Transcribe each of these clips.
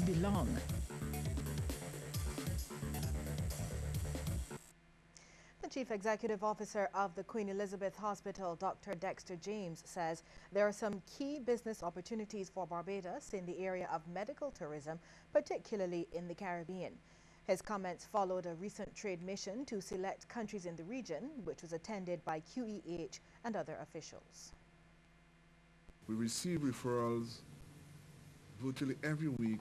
belong. The Chief Executive Officer of the Queen Elizabeth Hospital, Dr. Dexter James, says there are some key business opportunities for Barbados in the area of medical tourism, particularly in the Caribbean. His comments followed a recent trade mission to select countries in the region, which was attended by QEH and other officials. We receive referrals virtually every week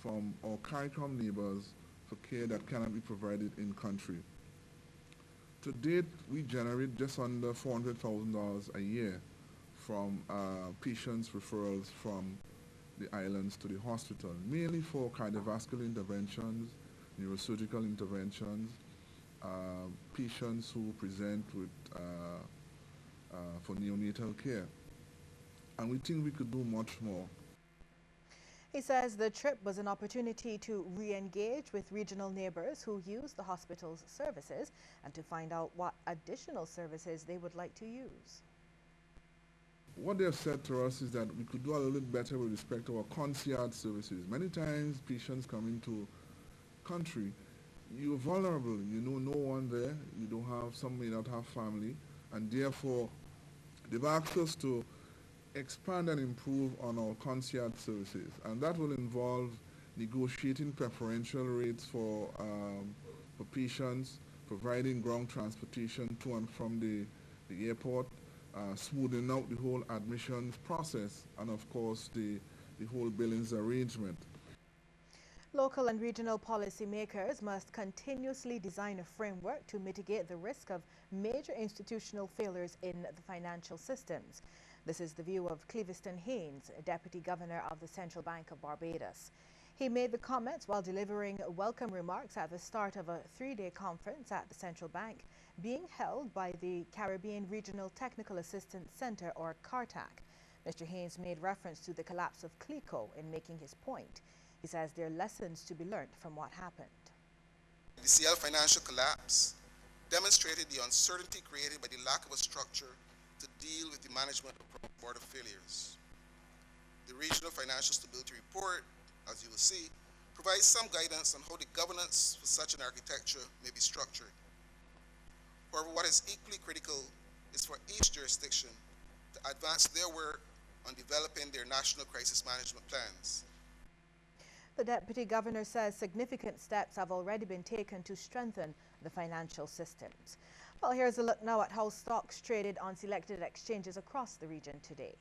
from our CARICOM neighbors for care that cannot be provided in country. To date, we generate just under $400,000 a year from patients' referrals from the islands to the hospital, mainly for cardiovascular interventions, neurosurgical interventions, patients who present with for neonatal care. And we think we could do much more. He says the trip was an opportunity to re-engage with regional neighbors who use the hospital's services and to find out what additional services they would like to use. What they have said to us is that we could do a little bit better with respect to our concierge services. Many times patients come into country, you're vulnerable, you know no one there, you don't have, some may not have family, and therefore they've asked us to expand and improve on our concierge services, and that will involve negotiating preferential rates for patients, providing ground transportation to and from the airport, smoothing out the whole admissions process, and of course the whole billings arrangement. Local and regional policymakers must continuously design a framework to mitigate the risk of major institutional failures in the financial systems. This is the view of Cleviston Haynes, Deputy Governor of the Central Bank of Barbados. He made the comments while delivering welcome remarks at the start of a three-day conference at the Central Bank being held by the Caribbean Regional Technical Assistance Center, or CARTAC. Mr. Haynes made reference to the collapse of CLECO in making his point. He says there are lessons to be learned from what happened. The CL financial collapse demonstrated the uncertainty created by the lack of a structure to deal with the management of cross-border failures. The Regional Financial Stability Report, as you will see, provides some guidance on how the governance for such an architecture may be structured. However, what is equally critical is for each jurisdiction to advance their work on developing their national crisis management plans. The Deputy Governor says significant steps have already been taken to strengthen the financial systems. Well, here's a look now at how stocks traded on selected exchanges across the region today.